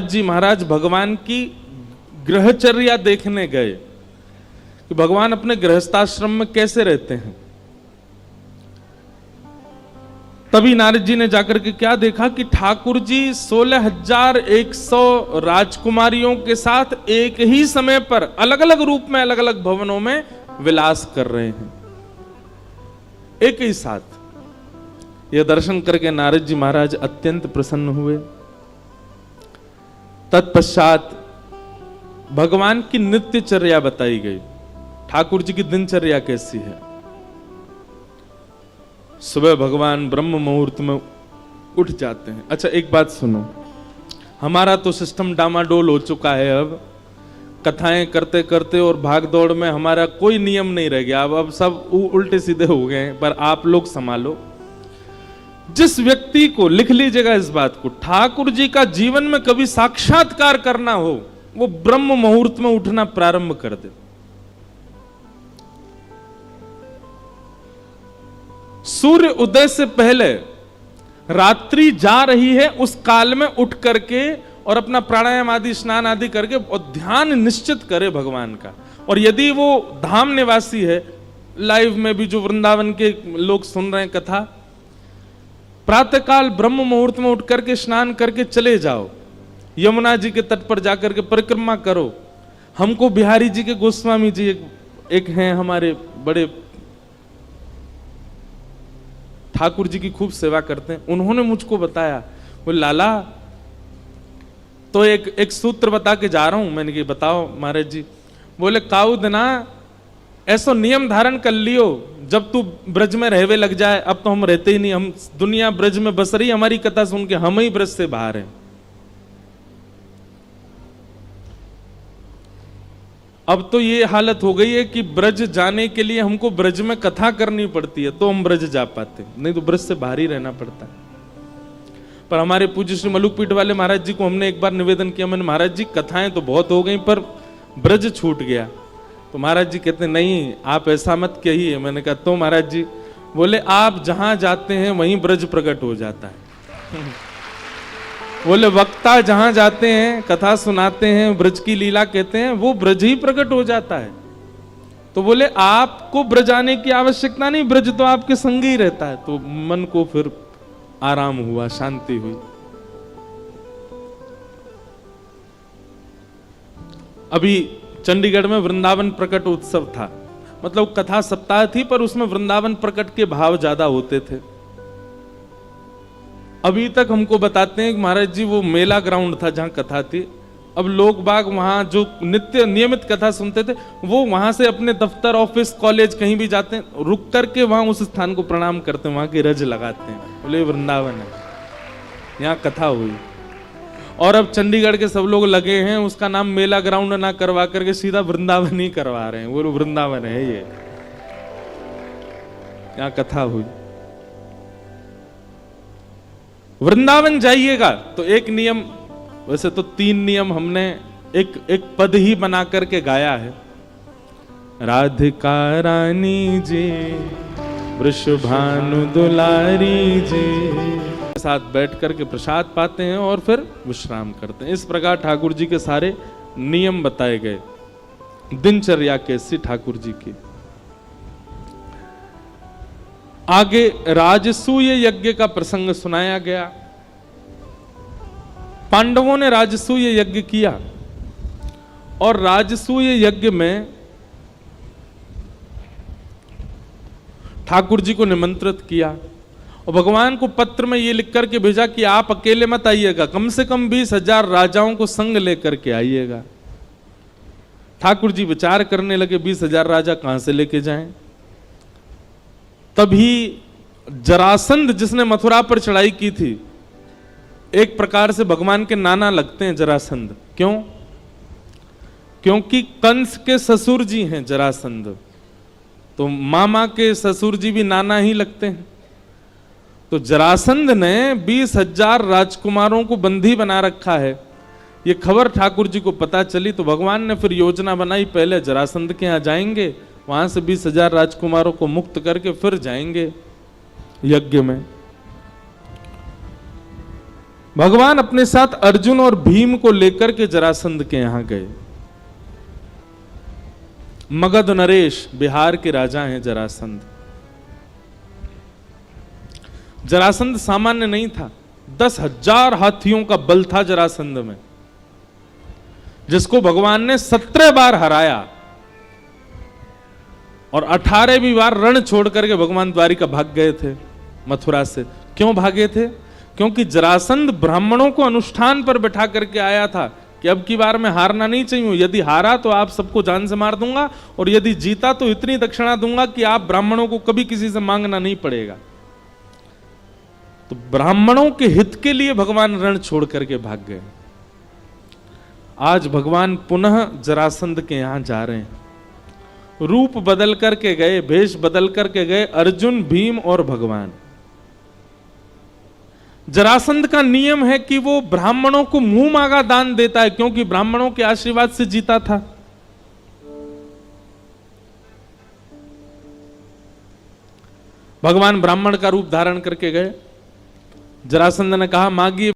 जी महाराज भगवान की गृहचर्या देखने गए कि भगवान अपने गृहस्थाश्रम में कैसे रहते हैं। तभी नारद जी ने जाकर के क्या देखा कि ठाकुर जी 16,100 राजकुमारियों के साथ एक ही समय पर अलग अलग रूप में अलग अलग भवनों में विलास कर रहे हैं एक ही साथ। यह दर्शन करके नारद जी महाराज अत्यंत प्रसन्न हुए। तत्पश्चात भगवान की नित्यचर्या बताई गई। ठाकुर जी की दिनचर्या कैसी है। सुबह भगवान ब्रह्म मुहूर्त में उठ जाते हैं। अच्छा एक बात सुनो, हमारा तो सिस्टम डामाडोल हो चुका है। अब कथाएं करते करते और भाग दौड़ में हमारा कोई नियम नहीं रह गया। अब सब उल्टे सीधे हो गए हैं। पर आप लोग संभालो। जिस व्यक्ति को, लिख लीजिएगा इस बात को, ठाकुर जी का जीवन में कभी साक्षात्कार करना हो, वो ब्रह्म मुहूर्त में उठना प्रारंभ कर दे। सूर्य उदय से पहले रात्रि जा रही है, उस काल में उठ करके और अपना प्राणायाम आदि स्नान आदि करके और ध्यान निश्चित करे भगवान का। और यदि वो धाम निवासी है, लाइव में भी जो वृंदावन के लोग सुन रहे हैं कथा, प्रातःकाल ब्रह्म मुहूर्त में उठ करके स्नान करके चले जाओ, यमुना जी के तट पर जाकर के परिक्रमा करो। हमको बिहारी जी के गोस्वामी जी एक हैं हमारे बड़े, ठाकुर जी की खूब सेवा करते हैं। उन्होंने मुझको बताया, वो लाला तो एक सूत्र बता के जा रहा हूं। मैंने कहा बताओ महाराज जी। बोले काऊ देना ऐसा नियम धारण कर लियो, जब तू ब्रज में रहवे लग जाए। अब तो हम रहते ही नहीं, हम दुनिया ब्रज में बस रही, हमारी कथा सुन के हम ही ब्रज से बाहर हैं। अब तो ये हालत हो गई है कि ब्रज जाने के लिए हमको ब्रज में कथा करनी पड़ती है तो हम ब्रज जा पाते, नहीं तो ब्रज से बाहर ही रहना पड़ता है। पर हमारे पूज्य श्री मलुकपीठ वाले महाराज जी को हमने एक बार निवेदन किया, मैंने महाराज जी कथाएं तो बहुत हो गई पर ब्रज छूट गया। तो महाराज जी कहते नहीं आप ऐसा मत कहिए। मैंने कहा तो महाराज जी? बोले आप जहां जाते हैं वहीं ब्रज प्रकट हो जाता है। बोले वक्ता जहां जाते हैं, कथा सुनाते हैं, ब्रज की लीला कहते हैं, वो ब्रज ही प्रकट हो जाता है। तो बोले आपको ब्रज आने की आवश्यकता नहीं, ब्रज तो आपके संग ही रहता है। तो मन को फिर आराम हुआ, शांति हुई। अभी चंडीगढ़ में वृंदावन प्रकट उत्सव था, मतलब कथा सप्ताह थी पर उसमें वृंदावन प्रकट के भाव ज्यादा होते थे। अभी तक हमको बताते हैं कि महाराज जी वो मेला ग्राउंड था जहां कथा थी। अब लोग बाग वहां जो नित्य नियमित कथा सुनते थे वो वहां से अपने दफ्तर ऑफिस कॉलेज कहीं भी जाते हैं, रुक करके वहां उस स्थान को प्रणाम करते हैं, वहां की रज लगाते हैं। बोले वृंदावन है, यहाँ कथा हुई। और अब चंडीगढ़ के सब लोग लगे हैं उसका नाम मेला ग्राउंड ना करवा करके सीधा वृंदावन ही करवा रहे हैं। वो वृंदावन है ये, यहाँ कथा हुई। वृंदावन जाइएगा तो एक नियम, वैसे तो 3 नियम हमने एक पद ही बना करके गाया है। राधिका रानी जी, वृषभानु दुलारी जी, साथ बैठ करके प्रसाद पाते हैं और फिर विश्राम करते हैं। इस प्रकार ठाकुर जी के सारे नियम बताए गए। दिनचर्या कैसी ठाकुर जी की। आगे राजसूय यज्ञ का प्रसंग सुनाया गया। पांडवों ने राजसूय यज्ञ किया और राजसूय यज्ञ में ठाकुर जी को निमंत्रित किया और भगवान को पत्र में ये लिख करके भेजा कि आप अकेले मत आइएगा, कम से कम 20,000 राजाओं को संग लेकर के आइएगा। ठाकुर जी विचार करने लगे 20,000 राजा कहां से लेके जाएं। तभी जरासंध जिसने मथुरा पर चढ़ाई की थी, एक प्रकार से भगवान के नाना लगते हैं जरासंध। क्यों? क्योंकि कंस के ससुर जी हैं जरासंध, तो मामा के ससुर जी भी नाना ही लगते हैं। तो जरासंध ने 20,000 राजकुमारों को बंदी बना रखा है। ये खबर ठाकुर जी को पता चली तो भगवान ने फिर योजना बनाई, पहले जरासंध के यहाँ जाएंगे, वहां से 20,000 राजकुमारों को मुक्त करके फिर जाएंगे यज्ञ में। भगवान अपने साथ अर्जुन और भीम को लेकर के जरासंध के यहां गए। मगध नरेश, बिहार के राजा हैं जरासंध। जरासंध सामान्य नहीं था, 10,000 हाथियों का बल था जरासंध में, जिसको भगवान ने 17 बार हराया और 18वीं बार रण छोड़ करके भगवान द्वारिका भाग गए थे मथुरा से। क्यों भागे थे? क्योंकि जरासंध ब्राह्मणों को अनुष्ठान पर बैठा करके आया था कि अब की बार मैं हारना नहीं चाहिए, यदि हारा तो आप सबको जान से मार दूंगा, और यदि जीता तो इतनी दक्षिणा दूंगा कि आप ब्राह्मणों को कभी किसी से मांगना नहीं पड़ेगा। तो ब्राह्मणों के हित के लिए भगवान रण छोड़ करके भाग गए। आज भगवान पुनः जरासंध के यहां जा रहे हैं। रूप बदल करके गए, भेष बदल करके गए, अर्जुन, भीम और भगवान। जरासंध का नियम है कि वो ब्राह्मणों को मुंह मांगा दान देता है, क्योंकि ब्राह्मणों के आशीर्वाद से जीता था। भगवान ब्राह्मण का रूप धारण करके गए। जरासंध ने कहा, मांगिए